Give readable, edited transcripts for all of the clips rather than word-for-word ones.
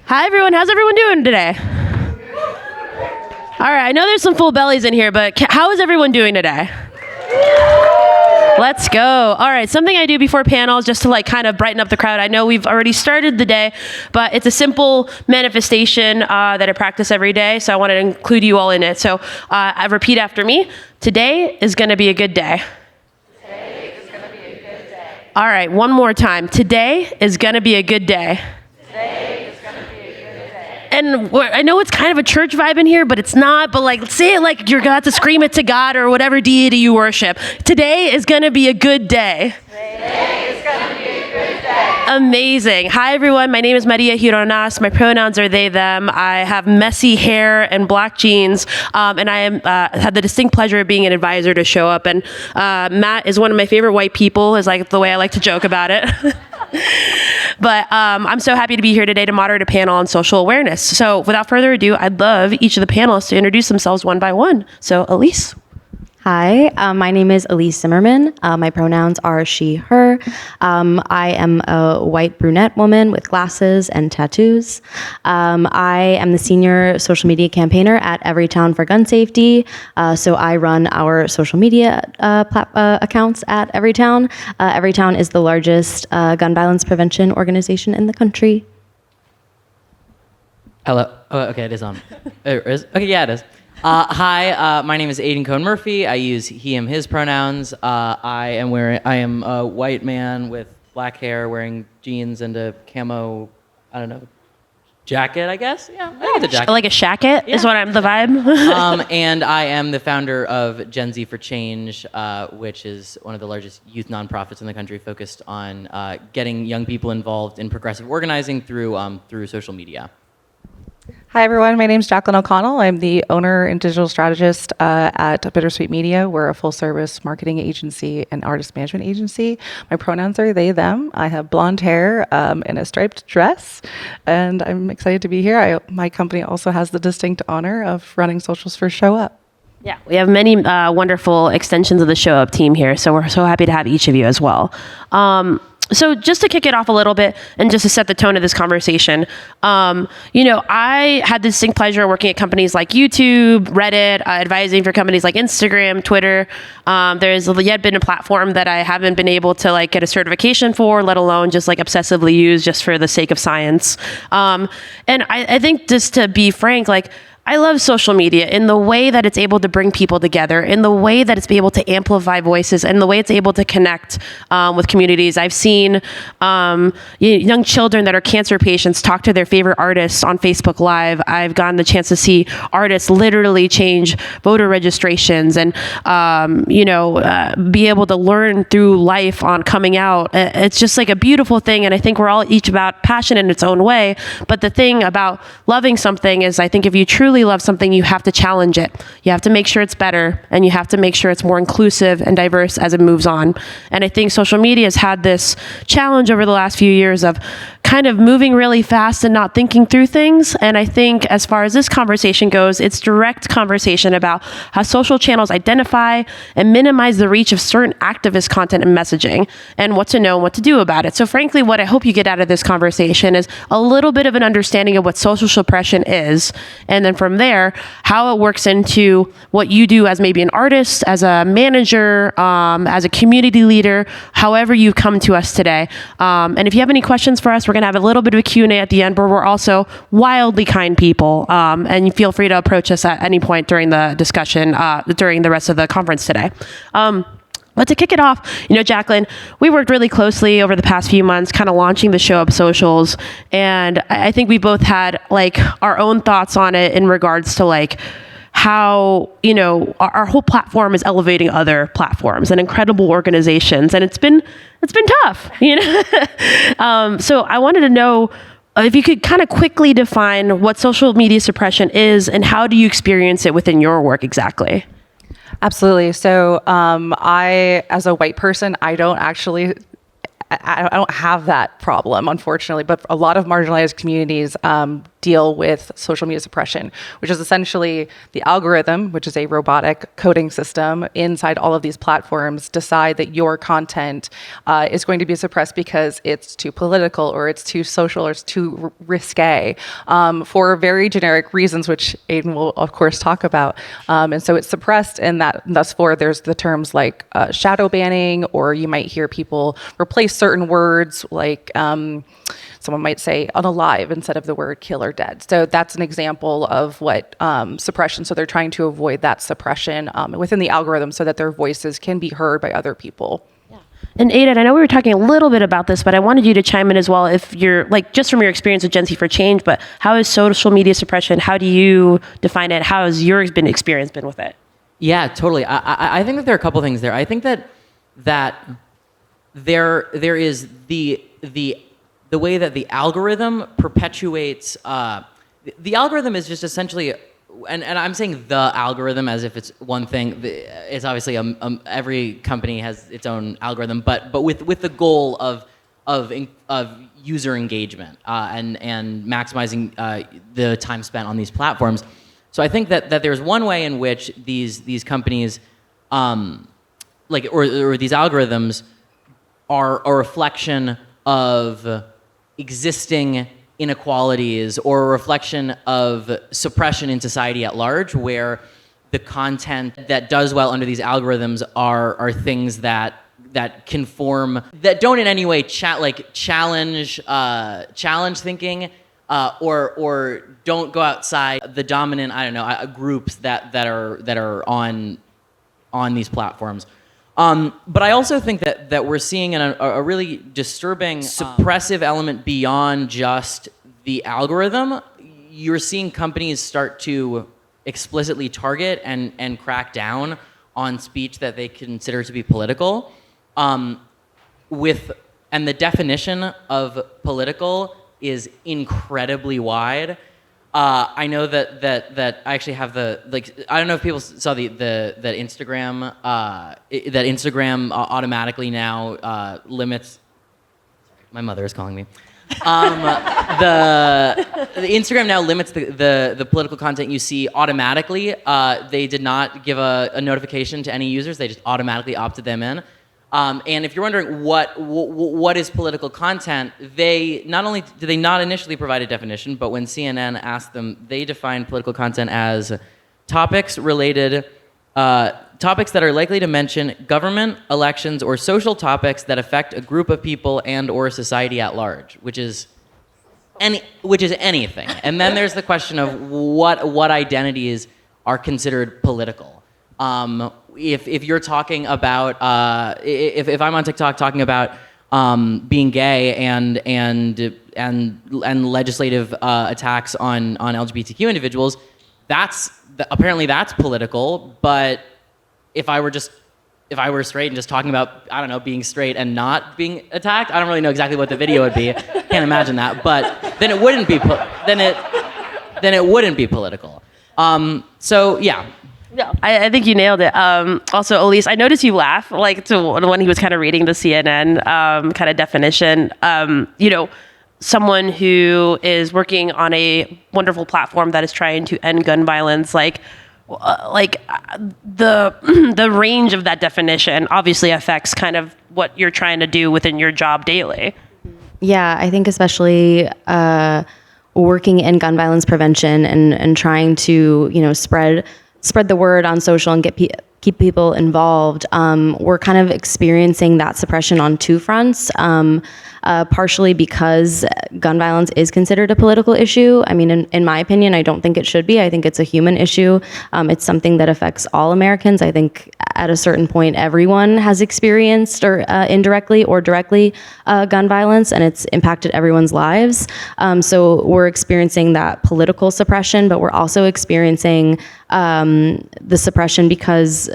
Hi, everyone. How's everyone doing today? All right, I know there's some full bellies in here, but how is everyone doing today? Let's go. All right, something I do before panels just to kind of brighten up the crowd. I know we've already started the day, but it's a simple manifestation that I practice every day, so I wanted to include you all in it. So I repeat after me. Today is going to be a good day. Today is going to be a good day. All right, one more time. Today is going to be a good day. Today is going to be a good day. And I know it's kind of a church vibe in here, but it's not. But say it like you're going to have to scream it to God or whatever deity you worship. Today is going to be a good day. Today is going to be a good day. Amazing. Hi, everyone. My name is Maria Gironas. My pronouns are they, them. I have messy hair and black jeans, and I had the distinct pleasure of being an advisor to ShowUp. And Matt is one of my favorite white people, is the way I like to joke about it. But I'm so happy to be here today to moderate a panel on social awareness. So without further ado, I'd love each of the panelists to introduce themselves one by one. So Elise. Hi, my name is Elise Zimmerman. My pronouns are she, her. I am a white brunette woman with glasses and tattoos. I am the senior social media campaigner at Everytown for Gun Safety. So I run our social media accounts at Everytown. Everytown is the largest gun violence prevention organization in the country. Hello. Oh, okay, it is on. Okay, yeah, it is. Hi, my name is Aiden Cohn-Murphy. I use he, him, his pronouns. I am a white man with black hair wearing jeans and a camo, jacket, I guess? Yeah, I think it's a jacket. Like a shacket is what I'm the vibe. And I am the founder of Gen Z for Change, which is one of the largest youth nonprofits in the country focused on getting young people involved in progressive organizing through social media. Hi, everyone. My name is Jacqueline O'Connell. I'm the owner and digital strategist at Bittersweet Media. We're a full-service marketing agency and artist management agency. My pronouns are they, them. I have blonde hair and a striped dress, and I'm excited to be here. My company also has the distinct honor of running socials for ShowUp. Yeah, we have many wonderful extensions of the ShowUp team here, so we're so happy to have each of you as well. So just to kick it off a little bit and just to set the tone of this conversation, I had the distinct pleasure of working at companies like YouTube, Reddit, advising for companies like Instagram, Twitter. There's yet been a platform that I haven't been able to get a certification for, let alone just obsessively use just for the sake of science. And I think, just to be frank, I love social media in the way that it's able to bring people together, in the way that it's able to amplify voices, and the way it's able to connect with communities. I've seen young children that are cancer patients talk to their favorite artists on Facebook Live. I've gotten the chance to see artists literally change voter registrations and, be able to learn through life on coming out. It's just a beautiful thing, and I think we're all each about passion in its own way. But the thing about loving something is, I think if you truly love something, you have to challenge it. You have to make sure it's better, and you have to make sure it's more inclusive and diverse as it moves on. And I think social media has had this challenge over the last few years of kind of moving really fast and not thinking through things. And I think as far as this conversation goes, it's direct conversation about how social channels identify and minimize the reach of certain activist content and messaging, and what to know and what to do about it. So frankly, what I hope you get out of this conversation is a little bit of an understanding of what social suppression is, and then from there, how it works into what you do as maybe an artist, as a manager, as a community leader, however you come to us today. And if you have any questions for us, we're going to have a little bit of a Q&A at the end, where we're also wildly kind people. And feel free to approach us at any point during the discussion, during the rest of the conference today. But to kick it off, Jacqueline, we worked really closely over the past few months, kind of launching the ShowUp socials. And I think we both had our own thoughts on it in regards to how, our whole platform is elevating other platforms and incredible organizations. And it's been tough, So I wanted to know if you could kind of quickly define what social media suppression is, and how do you experience it within your work exactly? Absolutely. So I, as a white person, I don't have that problem, unfortunately, but a lot of marginalized communities deal with social media suppression, which is essentially the algorithm, which is a robotic coding system inside all of these platforms, decide that your content is going to be suppressed because it's too political or it's too social or it's too risque for very generic reasons, which Aiden will of course talk about. And so it's suppressed, and that thus far there's the terms like shadow banning, or you might hear people replace certain words like someone might say unalive instead of the word kill or dead. So that's an example of what suppression. So they're trying to avoid that suppression within the algorithm so that their voices can be heard by other people. And Aiden, I know we were talking a little bit about this, but I wanted you to chime in as well. If you're like, just from your experience with Gen Z for Change, but how is social media suppression? How do you define it? How has your experience been with it? Yeah, totally. I think that there are a couple things there. I think that there is the way that the algorithm perpetuates. The algorithm is just essentially, and I'm saying the algorithm as if it's one thing. It's obviously every company has its own algorithm, but with the goal of user engagement and maximizing the time spent on these platforms. So I think that there's one way in which these companies, or these algorithms, are a reflection of existing inequalities or a reflection of suppression in society at large, where the content that does well under these algorithms are things that conform, that don't in any way challenge thinking. Or don't go outside the dominant, groups that are on these platforms. But I also think that we're seeing a really disturbing suppressive element beyond just the algorithm. You're seeing companies start to explicitly target and crack down on speech that they consider to be political. And the definition of political is incredibly wide. I know that I actually have I don't know if people saw that Instagram automatically now limits. My mother is calling me. The Instagram now limits the political content you see automatically. They did not give a notification to any users. They just automatically opted them in. And if you're wondering what is political content, they not only did they not initially provide a definition, but when CNN asked them, they defined political content as topics that are likely to mention government, elections, or social topics that affect a group of people and or society at large, which is anything. And then there's the question of what identities are considered political. If you're talking about if I'm on TikTok talking about being gay and legislative attacks on LGBTQ individuals, apparently that's political. But if I were straight and just talking about, I don't know, being straight and not being attacked, I don't really know exactly what the video would be. Can't imagine that. But then it wouldn't be then it wouldn't be political. So yeah. No, I think you nailed it. Also, Elise, I noticed you laugh when he was kind of reading the CNN kind of definition. Someone who is working on a wonderful platform that is trying to end gun violence, the range of that definition obviously affects kind of what you're trying to do within your job daily. Yeah, I think especially working in gun violence prevention and trying to spread the word on social and keep people involved. We're kind of experiencing that suppression on two fronts. Partially because gun violence is considered a political issue. I mean, in my opinion, I don't think it should be. I think it's a human issue. It's something that affects all Americans. I think at a certain point, everyone has experienced or indirectly or directly gun violence, and it's impacted everyone's lives. So we're experiencing that political suppression, but we're also experiencing the suppression because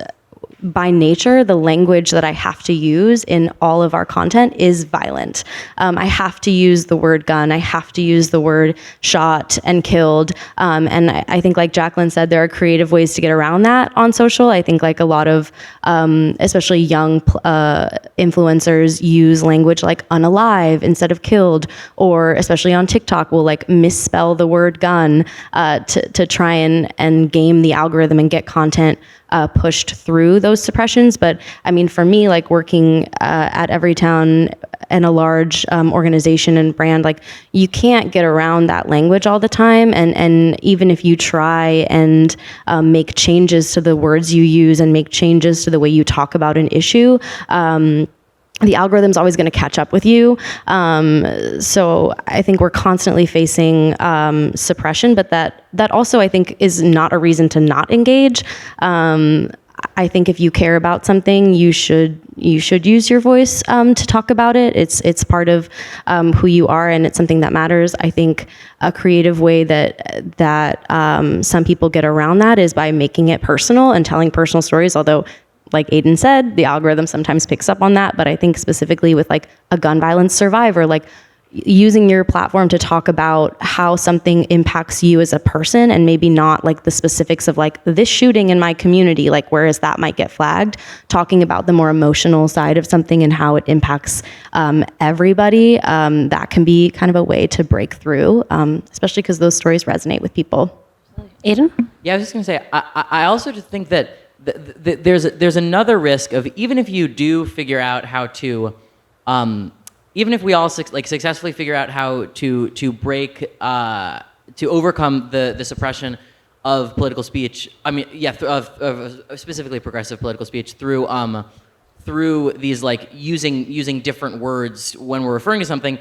by nature, the language that I have to use in all of our content is violent. I have to use the word gun. I have to use the word shot and killed. And I think, like Jacqueline said, there are creative ways to get around that on social. I think like a lot of, especially young influencers use language like unalive instead of killed, or especially on TikTok will like misspell the word gun to try and game the algorithm and get content pushed through those suppressions. But I mean, for me, like working at Everytown and a large organization and brand, like you can't get around that language all the time. And even if you try and make changes to the words you use and make changes to the way you talk about an issue, the algorithm's always going to catch up with you. So I think we're constantly facing suppression, but that also I think is not a reason to not engage. I think if you care about something, you should use your voice to talk about it. It's part of who you are, and it's something that matters. I think a creative way that some people get around that is by making it personal and telling personal stories, although like Aiden said, the algorithm sometimes picks up on that. But I think specifically with like a gun violence survivor, like using your platform to talk about how something impacts you as a person, and maybe not like the specifics of like this shooting in my community, like whereas that might get flagged, talking about the more emotional side of something and how it impacts everybody, that can be kind of a way to break through, especially because those stories resonate with people. Aiden? Yeah, I was just gonna say, I also just think that there's another risk of, even if you do figure out how to, even if we all successfully figure out how to break, to overcome the suppression of political speech. I mean, yeah, of specifically progressive political speech through these like using different words when we're referring to something,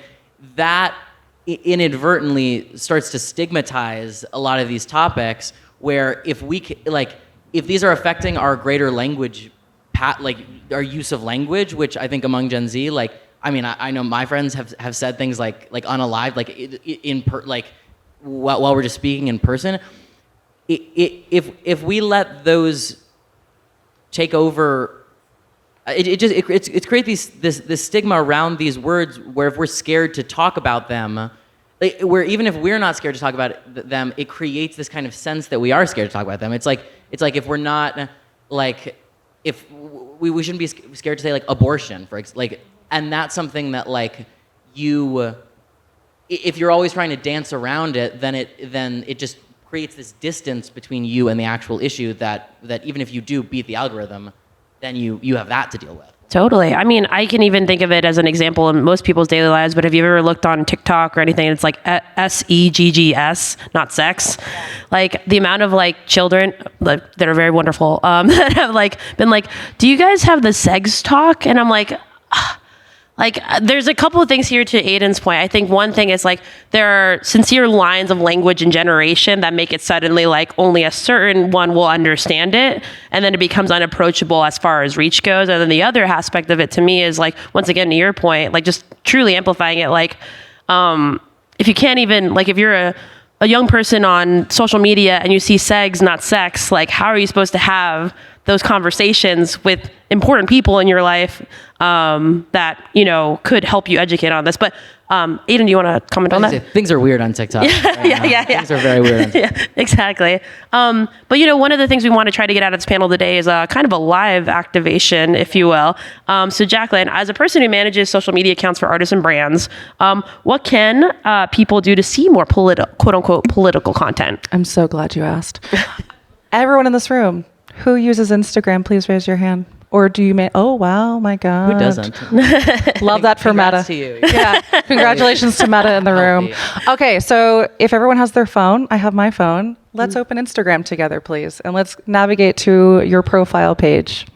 that inadvertently starts to stigmatize a lot of these topics. Where if these are affecting our greater language, like our use of language, which I think among Gen Z, like, I mean, I know my friends have said things like unalive, like while we're just speaking in person. If we let those take over, it creates this stigma around these words, where if we're scared to talk about them, where even if we're not scared to talk about them, it creates this kind of sense that we are scared to talk about them. It's like if we're not, like, if we shouldn't be scared to say like abortion, and that's something that like if you're always trying to dance around it, then it just creates this distance between you and the actual issue that even if you do beat the algorithm, then you have that to deal with. Totally. I mean, I can even think of it as an example in most people's daily lives, but have you ever looked on TikTok or anything? It's like SEGGS, not sex. Like the amount of like children that are very wonderful that have like been like, do you guys have the segs talk? And I'm like, there's a couple of things here to Aiden's point. I think one thing is like there are sincere lines of language and generation that make it suddenly like only a certain one will understand it, and then it becomes unapproachable as far as reach goes. And then the other aspect of it to me is like, once again, to your point, like just truly amplifying it. Like if you can't even, like if you're a young person on social media and you see segs, not sex, like how are you supposed to have those conversations with important people in your life that, you know, could help you educate on this? But Aiden, do you want to comment on that? Things are weird on TikTok. Yeah. Things are very weird on TikTok. Yeah, exactly. But, you know, one of the things we want to try to get out of this panel today is kind of a live activation, if you will. So Jacqueline, as a person who manages social media accounts for artists and brands, what can people do to see more quote unquote political content? I'm so glad you asked. Everyone in this room, who uses Instagram, please raise your hand. Or do you oh, wow, my God. Who doesn't? Love that for Meta. To you. Yeah. Congratulations to Meta in the room. Okay, so if everyone has their phone, I have my phone. Let's open Instagram together, please. And let's navigate to your profile page.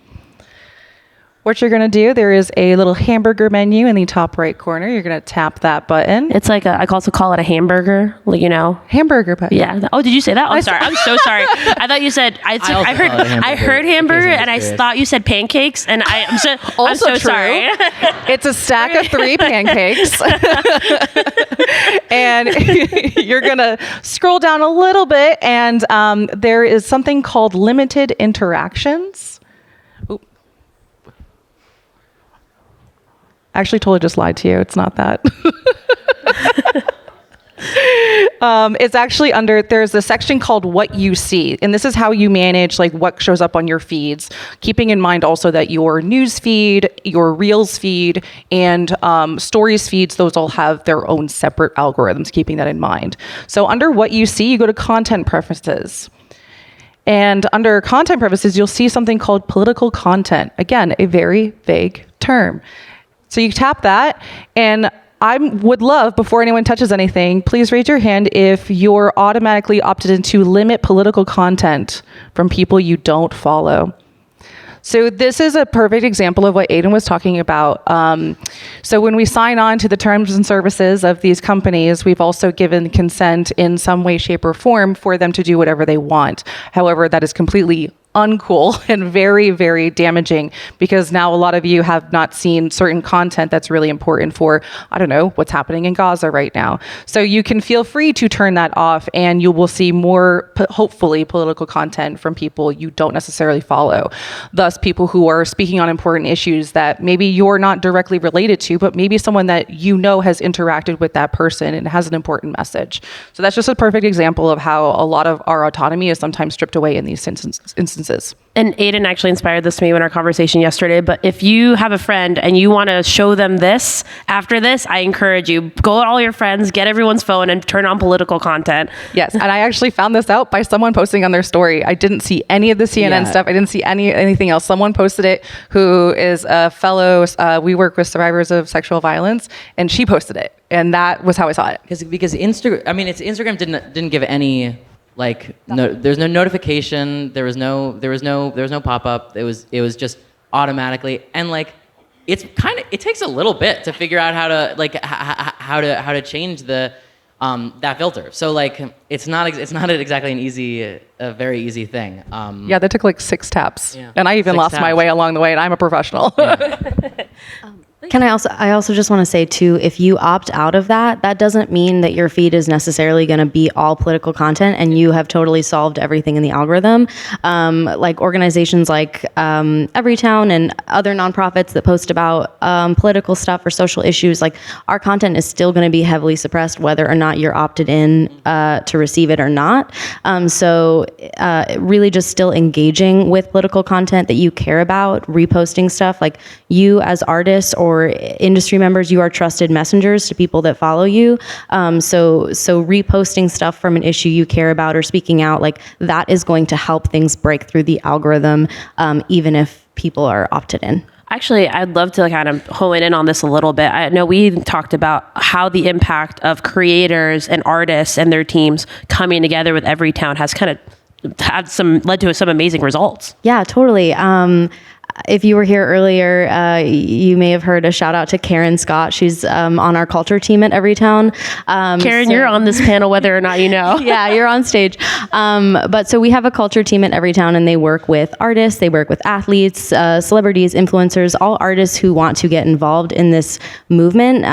What you're going to do, there is a little hamburger menu in the top right corner. You're going to tap that button. It's like I also call it a hamburger, like, you know. Hamburger button. Yeah. Oh, did you say that? I'm sorry. I'm so sorry. I thought you said I heard hamburger and I thought you said pancakes, and I'm so sorry. It's a stack of 3 pancakes. And you're going to scroll down a little bit, and there is something called limited interactions. Ooh, I actually totally just lied to you. It's not that. It's actually there's a section called what you see. And this is how you manage like what shows up on your feeds, keeping in mind also that your news feed, your reels feed, and stories feeds, those all have their own separate algorithms, keeping that in mind. So under what you see, you go to content preferences. And under content preferences, you'll see something called political content. Again, a very vague term. So you tap that, and I would love, before anyone touches anything, please raise your hand if you're automatically opted into limit political content from people you don't follow. So this is a perfect example of what Aiden was talking about. So when we sign on to the terms and services of these companies, we've also given consent in some way, shape, or form for them to do whatever they want. However, that is completely uncool and very, very damaging, because now a lot of you have not seen certain content that's really important for, I don't know, what's happening in Gaza right now. So you can feel free to turn that off, and you will see more, hopefully, political content from people you don't necessarily follow. Thus, people who are speaking on important issues that maybe you're not directly related to, but maybe someone that you know has interacted with that person and has an important message. So that's just a perfect example of how a lot of our autonomy is sometimes stripped away in these instances. And Aiden actually inspired this to me in our conversation yesterday. But if you have a friend and you want to show them this, after this, I encourage you, go to all your friends, get everyone's phone and turn on political content. Yes. And I actually found this out by someone posting on their story. I didn't see any of the CNN stuff. I didn't see anything else. Someone posted it who is a fellow, we work with survivors of sexual violence, and she posted it. And that was how I saw it. Because Instagram didn't give any, like, no, there's no notification, there was no pop-up. It was just automatically, and like it takes a little bit to figure out how to change the that filter. So like it's not exactly a very easy thing. Yeah, that took like 6 taps. Yeah. And I even lost my way along the way, and I'm a professional. Yeah. I also just want to say too, if you opt out of that, that doesn't mean that your feed is necessarily going to be all political content and you have totally solved everything in the algorithm. Like organizations like Everytown and other nonprofits that post about political stuff or social issues, like our content is still going to be heavily suppressed whether or not you're opted in to receive it or not. So really just still engaging with political content that you care about, reposting stuff, like you as artists or industry members, you are trusted messengers to people that follow you. So reposting stuff from an issue you care about or speaking out, like that is going to help things break through the algorithm, even if people are opted in. Actually, I'd love to kind of hone in on this a little bit. I know we talked about how the impact of creators and artists and their teams coming together with Everytown has kind of led to some amazing results. Yeah, totally. If you were here earlier, you may have heard a shout out to Karen Scott. She's on our culture team at Everytown. Karen, you're on this panel whether or not you know. Yeah, you're on stage. But so we have a culture team at Everytown, and they work with artists, they work with athletes, celebrities, influencers, all artists who want to get involved in this movement,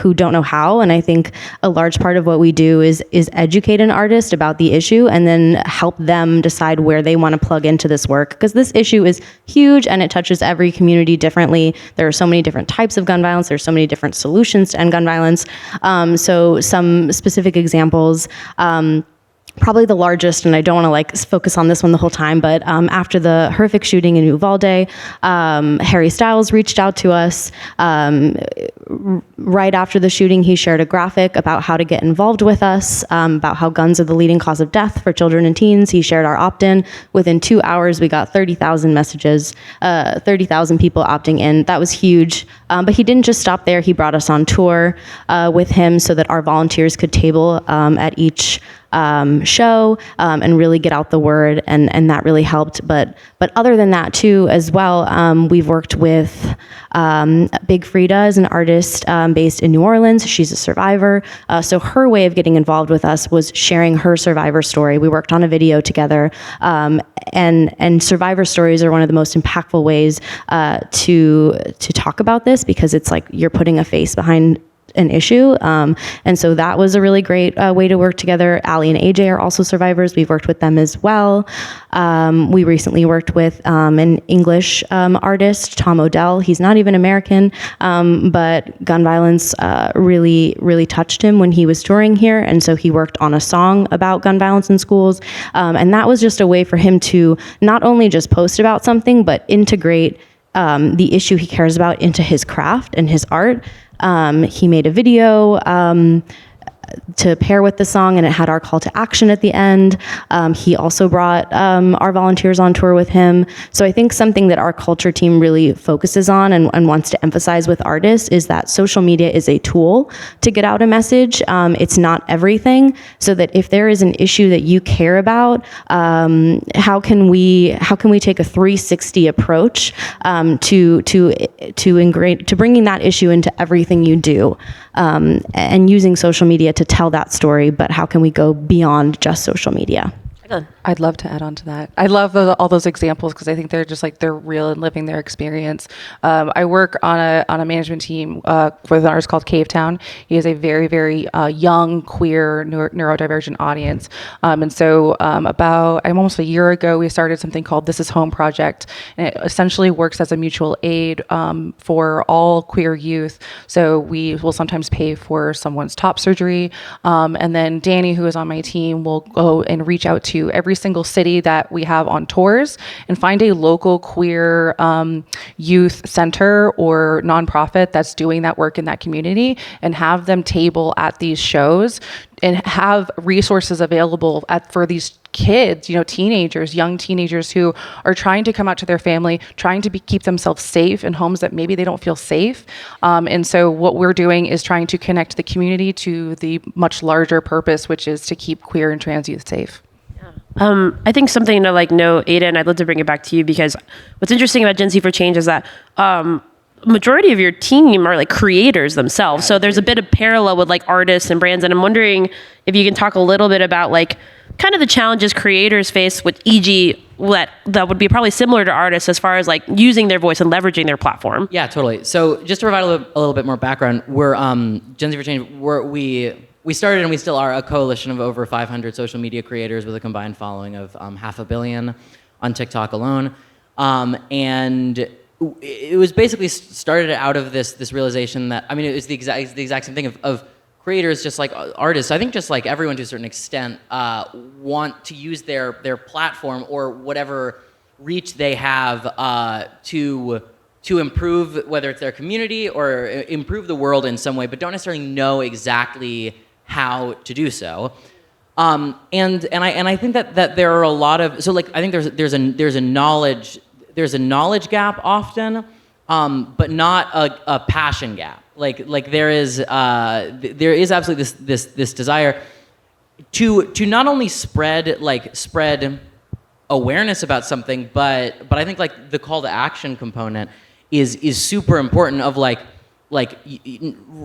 who don't know how. And I think a large part of what we do is educate an artist about the issue and then help them decide where they want to plug into this work. Because this issue is huge and it touches every community differently. There are so many different types of gun violence. There's so many different solutions to end gun violence. So some specific examples, probably the largest, and I don't want to like focus on this one the whole time, but after the horrific shooting in Uvalde, Harry Styles reached out to us. Right after the shooting, he shared a graphic about how to get involved with us, about how guns are the leading cause of death for children and teens. He shared our opt-in. Within 2 hours, we got 30,000 messages, 30,000 people opting in. That was huge. But he didn't just stop there. He brought us on tour with him so that our volunteers could table at each show and really get out the word, and that really helped. But other than that too, as well, we've worked with Big Frida is an artist based in New Orleans. She's a survivor. So her way of getting involved with us was sharing her survivor story. We worked on a video together, and survivor stories are one of the most impactful ways to talk about this, because it's like you're putting a face behind an issue. And so that was a really great way to work together. Allie and AJ are also survivors. We've worked with them as well. We recently worked with an English artist, Tom Odell. He's not even American, but gun violence really touched him when he was touring here. And so he worked on a song about gun violence in schools. And that was just a way for him to not only just post about something, but integrate the issue he cares about into his craft and his art. He made a video to pair with the song, and it had our call to action at the end. He also brought our volunteers on tour with him. So I think something that our culture team really focuses on and wants to emphasize with artists is that social media is a tool to get out a message. It's not everything. So that if there is an issue that you care about, how can we take a 360 approach to bringing that issue into everything you do, and using social media to tell that story, but how can we go beyond just social media? I'd love to add on to that. I love all those examples because I think they're just like they're real and living their experience. I work on a management team with an artist called Cave Town. He is a very young queer neurodivergent audience, and so about almost a year ago we started something called This Is Home Project, and it essentially works as a mutual aid for all queer youth. So we will sometimes pay for someone's top surgery, and then Danny, who is on my team, will go and reach out to every single city that we have on tours and find a local queer youth center or nonprofit that's doing that work in that community and have them table at these shows and have resources available for these kids, young teenagers who are trying to come out to their family, trying to keep themselves safe in homes that maybe they don't feel safe. And so what we're doing is trying to connect the community to the much larger purpose, which is to keep queer and trans youth safe. I think something to note, Aiden, I'd love to bring it back to you because what's interesting about Gen Z for Change is that majority of your team are creators themselves. So there's a bit of parallel with artists and brands. And I'm wondering if you can talk a little bit about kind of the challenges creators face with e.g. that would be probably similar to artists as far as using their voice and leveraging their platform. Yeah, totally. So just to provide a little bit more background, we're Gen Z for Change. We started and we still are a coalition of over 500 social media creators with a combined following of 500 million on TikTok alone. And it was basically started out of this realization that, it was the exact same thing of creators, just like artists. I think just like everyone to a certain extent want to use their platform or whatever reach they have to improve, whether it's their community or improve the world in some way, but don't necessarily know exactly how to do so, and I think that there are a lot of I think there's a knowledge gap often, but not a passion gap. There is absolutely this desire to not only spread awareness about something, but I think the call to action component is super important. Of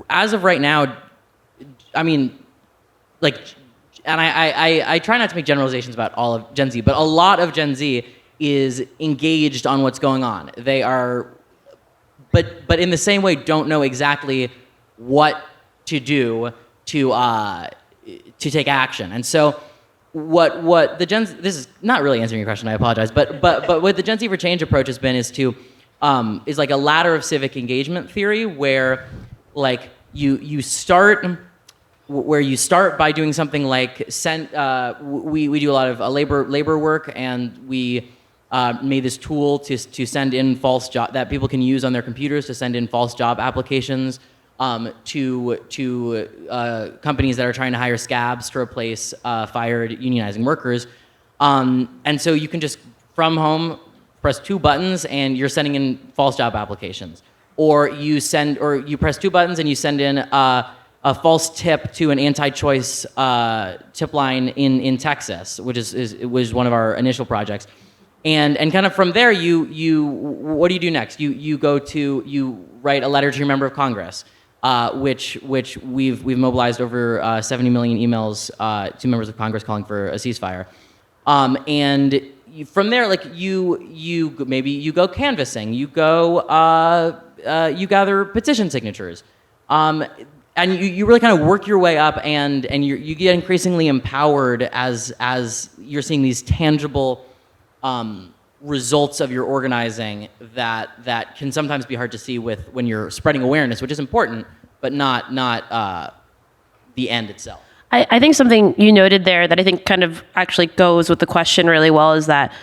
as of right now. And I try not to make generalizations about all of Gen Z, but a lot of Gen Z is engaged on what's going on. They are, but in the same way, don't know exactly what to do to take action. And so, what the Gen Z, this is not really answering your question. I apologize, but what the Gen Z for Change approach has been is to is a ladder of civic engagement theory where you start by doing something like we do a lot of labor work, and we made this tool to send in false job that people can use on their computers to send in false job applications to companies that are trying to hire scabs to replace fired unionizing workers, and so you can just from home press two buttons and you're sending in false job applications, or you press two buttons and you send in a false tip to an anti-choice tip line in Texas, which was one of our initial projects, and kind of from there you what do you do next? You write a letter to your member of Congress, which we've mobilized over 70 million emails to members of Congress calling for a ceasefire, and from there you go canvassing, you gather petition signatures. and you really kind of work your way up, and you get increasingly empowered as you're seeing these tangible results of your organizing that can sometimes be hard to see when you're spreading awareness, which is important, but not the end itself. I think something you noted there that I think kind of actually goes with the question really well is that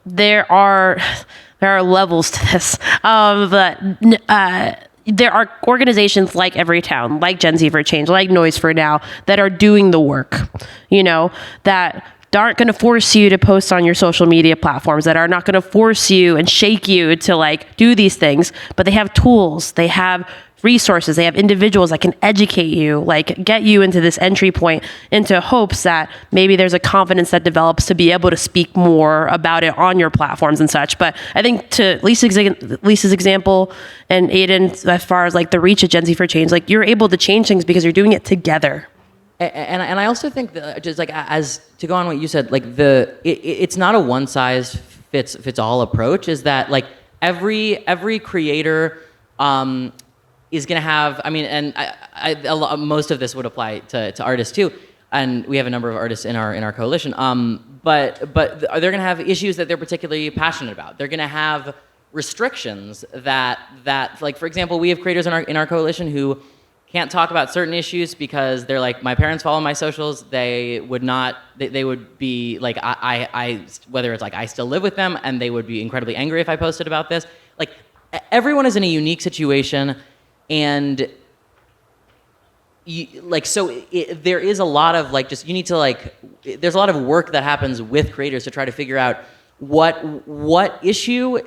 there are levels to this, but there are organizations like Everytown, like Gen Z for Change, like Noise for Now, that are doing the work, that aren't going to force you to post on your social media platforms, that are not going to force you and shake you to like do these things, but they have tools, they have resources, they have individuals that can educate you, like get you into this entry point, into hopes that maybe there's a confidence that develops to be able to speak more about it on your platforms and such. But I think to Lisa's example and Aiden, as far as like the reach of Gen Z for Change, like you're able to change things because you're doing it together. And I also think that just like as to go on what you said, like it's not a one size fits all approach. Is that like every creator is going to have. I mean, and most of this would apply to artists too. And we have a number of artists in our coalition. But they're going to have issues that they're particularly passionate about. They're going to have restrictions that like, for example, we have creators in our coalition who can't talk about certain issues because they're like, my parents follow my socials. They would not. They would be like, I whether it's like I still live with them, and they would be incredibly angry if I posted about this. Like, everyone is in a unique situation, and there is a lot of like, just you need to like. There's a lot of work that happens with creators to try to figure out what issue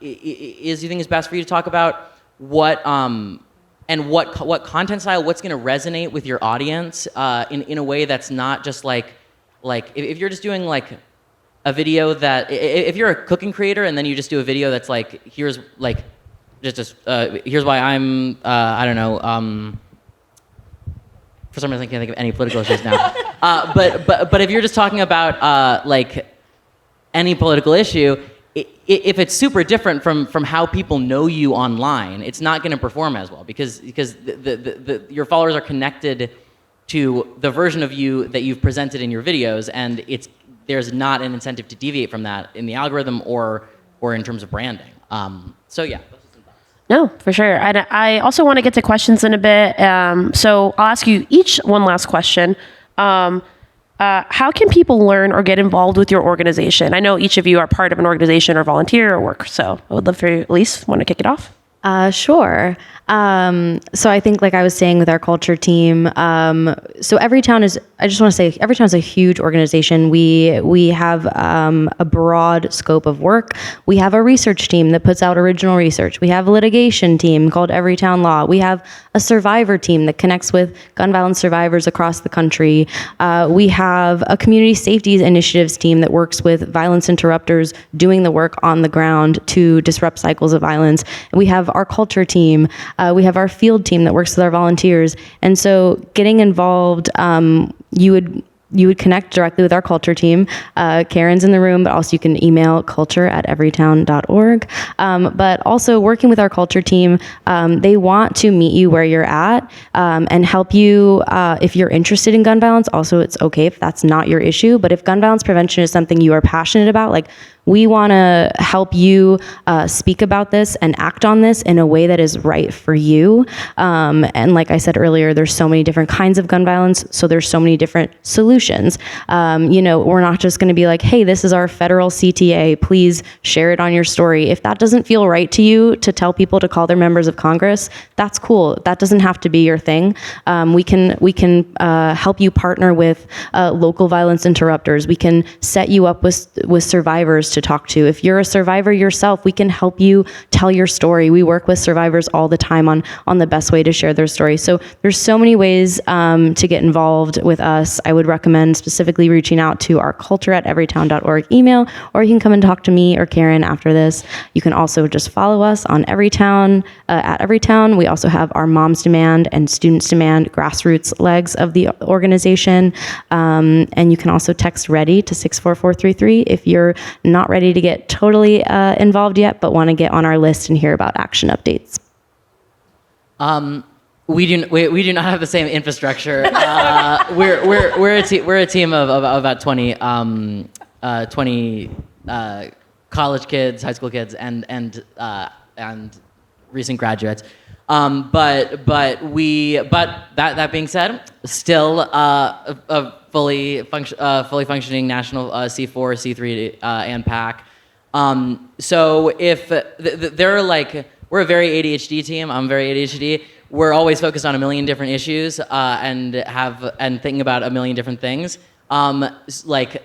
is you think is best for you to talk about, and what content style, what's going to resonate with your audience in a way that's not just like if you're just doing like a video that if you're a cooking creator and then you just do a video that's like here's like here's why I'm I don't know for some reason I can't think of any political issues now but if you're just talking about like any political issue, if it's super different from how people know you online, it's not going to perform as well because your followers are connected to the version of you that you've presented in your videos, and there's not an incentive to deviate from that in the algorithm or in terms of branding. So yeah. No, for sure. I also want to get to questions in a bit. So I'll ask you each one last question. How can people learn or get involved with your organization? I know each of you are part of an organization or volunteer or work, so I would love for you, Elise, want to kick it off? Sure. So I think, like I was saying with our culture team, so Everytown is a huge organization. We have a broad scope of work. We have a research team that puts out original research. We have a litigation team called Everytown Law. We have a survivor team that connects with gun violence survivors across the country. We have a community safety initiatives team that works with violence interrupters doing the work on the ground to disrupt cycles of violence. And we have our culture team. We have our field team that works with our volunteers. And so getting involved, you would connect directly with our culture team. Karen's in the room, but also you can email culture@everytown.org. But also working with our culture team, they want to meet you where you're at and help you if you're interested in gun violence. Also, it's okay if that's not your issue, but if gun violence prevention is something you are passionate about, like we want to help you speak about this and act on this in a way that is right for you. And like I said earlier, there's so many different kinds of gun violence, so there's so many different solutions. We're not just going to be like, hey, this is our federal CTA, please share it on your story. If that doesn't feel right to you to tell people to call their members of Congress, that's cool. That doesn't have to be your thing. We can help you partner with local violence interrupters. We can set you up with survivors to talk to. If you're a survivor yourself, we can help you tell your story. We work with survivors all the time on the best way to share their story. So there's so many ways to get involved with us. I would recommend specifically reaching out to our culture@everytown.org email, or you can come and talk to me or Karen after this. You can also just follow us on Everytown, at Everytown. We also have our Moms Demand and Students Demand grassroots legs of the organization. And you can also text READY to 64433 if you're not ready to get totally involved yet, but want to get on our list and hear about action updates. We do not have the same infrastructure. We're a team of about 20 college kids, high school kids, and recent graduates. But that being said, still a fully functioning national C4, C3, and PAC. So if they're like, we're a very ADHD team. I'm very ADHD. We're always focused on a million different issues and thinking about a million different things. Like,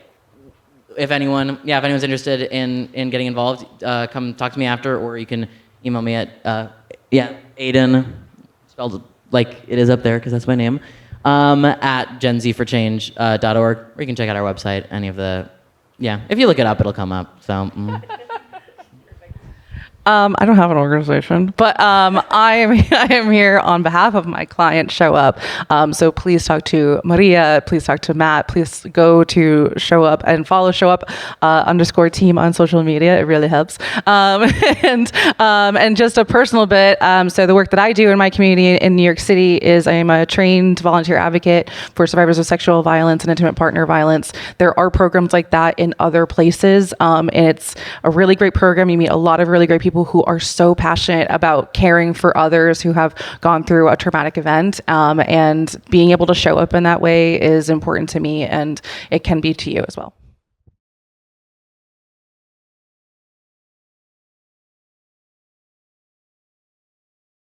if anyone's interested in getting involved, come talk to me after, or you can email me at Aiden, spelled like it is up there because that's my name, at genzforchange.org, or you can check out our website. If you look it up, it'll come up. So. I don't have an organization, but I am here on behalf of my client, ShowUp. So please talk to Maria. Please talk to Matt. Please go to ShowUp and follow ShowUp _team on social media. It really helps. And just a personal bit. So the work that I do in my community in New York City is I am a trained volunteer advocate for survivors of sexual violence and intimate partner violence. There are programs like that in other places, and it's a really great program. You meet a lot of really great people who are so passionate about caring for others who have gone through a traumatic event, and being able to show up in that way is important to me, and it can be to you as well.